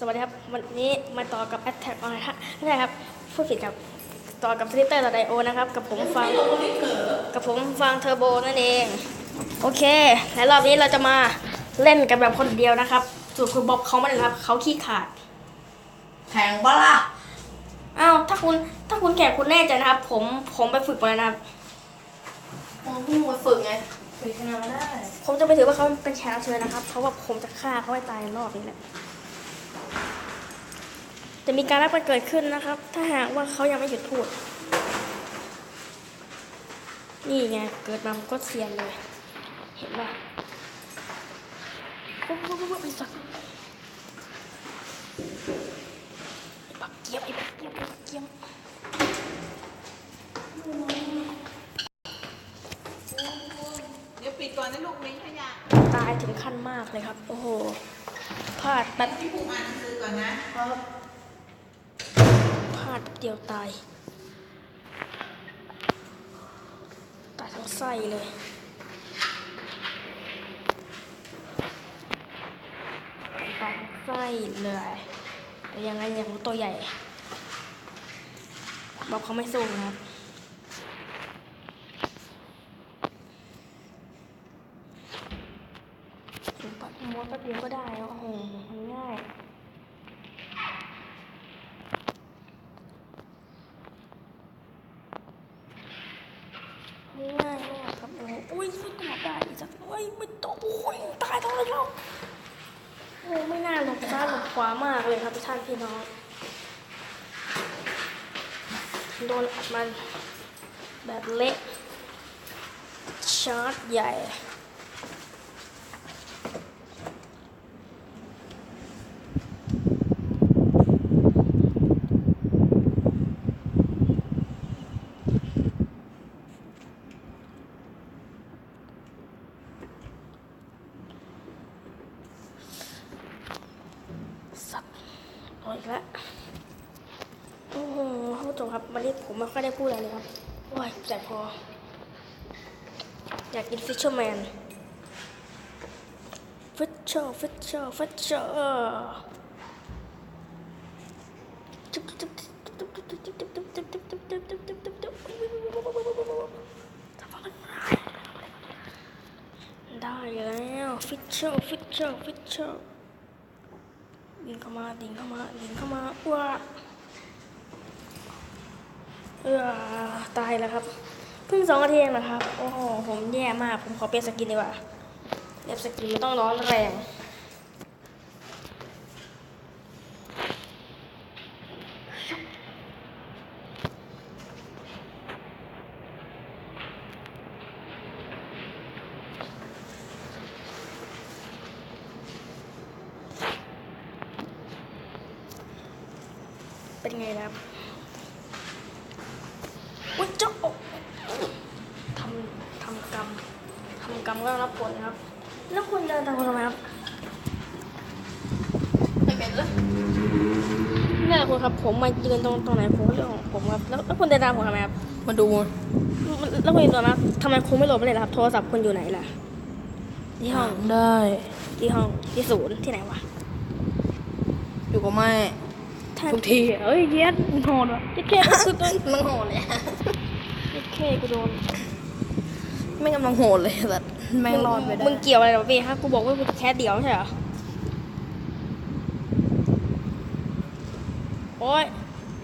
สวัสดีครับวันนี้มาต่อกับ Attack on Titan ไม่ใช่ครับพูดผิดครับต่อกับสลิตเตอร์ไดโอนะครับกับผมฟังเทอร์โบนั่นเองโอเคและรอบนี้เราจะมาเล่นกันแบบคนเดียวนะครับส่วนคุณบ๊อบเขาไม่ได้ครับเขาขี้ขาดแทงปะล่ะอ้าวถ้าคุณแข่งคุณแน่ใจนะครับผมไปฝึกมาแล้วนะครับผมเพิ่งมาฝึกไงฝึกชนะได้ผมจะไปถือว่าเขาเป็นแชมป์เชิญนะครับเพราะว่าผมจะฆ่าเขาให้ตายรอบนี้แหละจะมีการรับกันเกิดขึ้นนะครับถ้าหากว่าเขายังไม่หยุดพูดนี่ไงเกิดมาก็เสียนเลยเห็นป่ะไอ้สัตว์ปักเกียบเดี๋ยวปิดก่อนนะลูกมิ้งขยะตายถึงขั้นมากเลยครับโอ้โหพลาดแป๊บพี่ผมอ่านหนังสือก่อนนะพลาดเดียวตายทั้งไส้เลยตายทั้งไส้เลยแต่ยังไงอย่างตัวใหญ่บอกเขาไม่สู้นะครับปัดม้วนแป๊บเดียวก็ได้โอ้โหง่ายง่ายมากครับโอ้โหอุ้ยไม่ตอบได้จักอุ้ยไม่ตอบโอ้ยตายเท่าไรแล้วโอ้ไม่น่าหลบซ้ายหลบขวามากเลยครับท่านพี่น้องโดนอัดมันแบบเละชาร์จใหญ่สับเอาอีกแล้วโอ้โหท่านผู้ชมครับวันนี้ผมไม่ค่อยได้พูดอะไรเลยครับโอ้ยแต่พออยากกินฟิชเชอร์แมนฟิชเชอร์ได้แล้วฟิชเชอร์ดิ่งเข้ามาว้าตายแล้วครับเพิ่ง2 นาทีเองนะครับโอ้โหผมแย่มากผมขอเปลี่ยนสกินดีกว่าเปลี่ยนสกินไม่ต้องร้อนแรงเป็นไงครับอุ้ยเจ้าทำกรรมก็รับผลนะครับแล้วคุณเดินตามผมทำไมครับไม่เป็นเลยนี่แหละคุณครับผมมายืนตรงไหนผมเรื่องของผมครับแล้วคุณเดินตามผมทำไมครับมาดูแล้วคุณตัวนะทำไมคุณไม่โหลดไปเลยครับโทรศัพท์คุณอยู่ไหนล่ะที่ห้องได้ที่ห้องที่ศูนย์ที่ไหนวะอยู่กับแม่ทุกที เฮ้ยเย็ดโหดว่ะเย็ดแค่คือตัวมันโหดเลยเย็ดแค่กูโดนไม่กำลังโหดเลยแต่แม่งรอดไปได้มึงเกี่ยวอะไรหรอพี่ฮะกูบอกว่ากูแค่เดียวใช่เหรอโอ้ย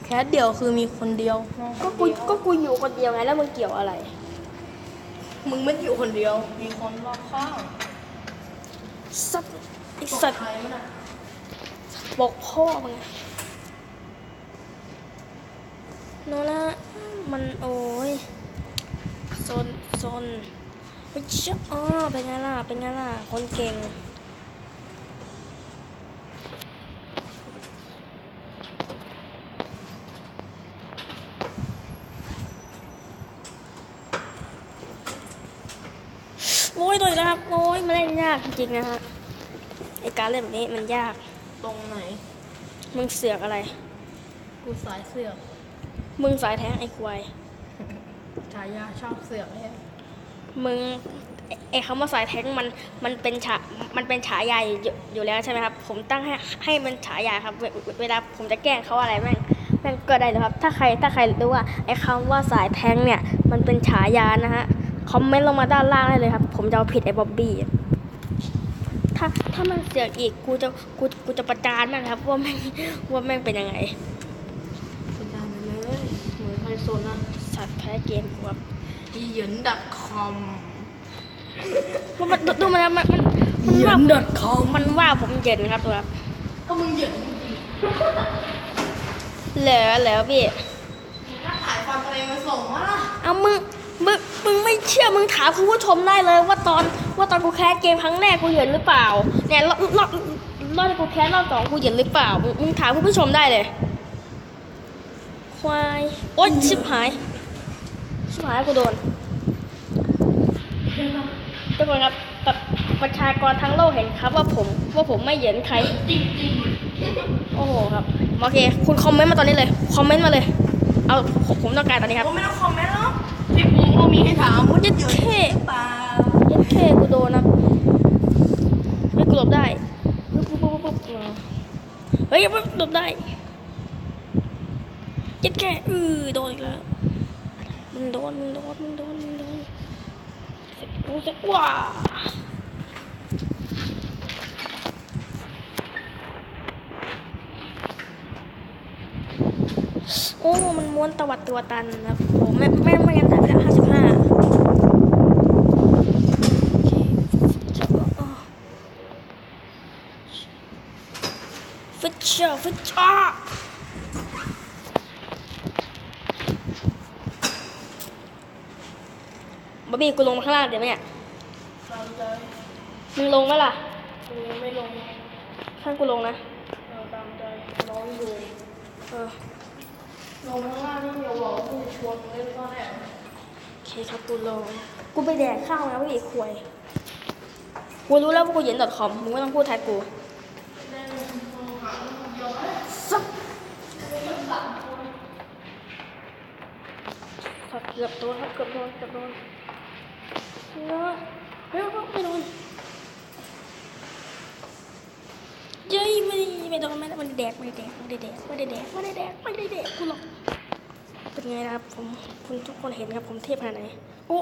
แค่เดียวคือมีคนเดียวก็กูอยู่คนเดียวไงแล้วมึงเกี่ยวอะไรมึงไม่อยู่คนเดียวมีคนรอบข้างสัตว์ไอสัตว์บอกพ่อมึงโนล่ะมันโอ้ยซนไปเชื่อเป็นไงล่ะคนเก่งโอ้ยโดนแล้วครับโอ้ยมันเล่นยากจริงๆนะฮะไอการเล่นแบบนี้มันยากตรงไหนมึงเสือกอะไรกูสายเสือกมึงสายแท้งไอ้ควายฉายาชอบเสือกไอ้มึง ไอ้คำว่าสายแท้งมันเป็นมันเป็นฉายาอยู่แล้วใช่ไหมครับผมตั้งให้มันฉายาครับเวลาผมจะแกล้งเขาอะไรแม่งก็ได้เลยครับถ้าใครรู้ว่าไอ้คำว่าสายแท้งเนี่ยมันเป็นฉายานะฮะคอมเมนต์ลงมาด้านล่างได้เลยครับผมจะเอาผิดไอ้บ๊อบบี้ถ้ามันเสียอีกกูจะประจานมันครับว่าแม่งเป็นยังไงประจานไปเลยเหมือนไฮโซนะสัตว์แพ้เกมกูครับheyen.com มันดูมันว่า heyen.com มันว่าผมเย็นครับครับ ก็มึงเหยินเหลือพี่ถ้าถ่ายความตัวเองมาส่งมาล่ะเอามึงไม่เชื่อมึงถามคุณผู้ชมได้เลยว่าตอนกูแคสเกมครั้งแรกกูเหยินหรือเปล่าเนี่ยรอบกูแคสรอบสองกูเหยินหรือเปล่ามึงถามคุณผู้ชมได้เลยควายโอ๊ยชิบหายกูโดนทุกคนครับประชากรทั้งโลกเห็นครับว่าผมไม่เหยินใครจริงโอ้โหครับโอเคคุณคอมเมนต์มาตอนนี้เลยคอมเมนต์มาเลยเอาผมต้องการตอนนี้ครับผมไม่ต้องคอมเมนต์หรอกที่ผมก็มีให้ถามว่ายัดเหยินเท่ เปล่ากูโดนนะไม่กูหลบได้ปุ๊บเฮ้ยหลบได้ยัดแค่โดนอีกแล้วมึงโดนเสร็จว้าโอ้มันม้วนตวัดตัวตันนะโอ้ไม่งั้นได้ไปแล้ว55ฟิชเชอร์บ๊อบบี้กูลงมาข้างล่างเดี๋ยวไหมเนี่ยตามใจมึงลงไหมล่ะกูยังไม่ลงข้างกูลงนะตามใจร้องอยู่ลงข้างล่างนี่เดี๋ยวบอกกูชวนมึงเล่นข้อแรกโอเคครับกูลงกูไปแดกข้าวนะพี่ควยกูรู้แล้วว่ากูเหย็น.com มึงไม่ต้องพูดแทนกูสักเกือบโดนครับเกือบโดนเนาะไม่โดนเย้ยไม่โดนไม่ได้แดกกูหรอกเป็นไงนะครับคุณทุกคนเห็นครับผมเทพขนาดไหนโอ้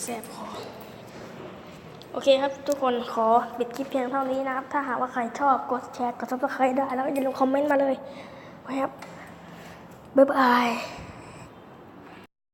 แสบคอโอเคครับทุกคนขอปิดคลิปเพียงเท่านี้นะครับถ้าหากว่าใครชอบกดแชร์กด Subscribe ได้แล้วก็อย่าลืมคอมเมนต์มาเลยนะครับบ๊ายบาย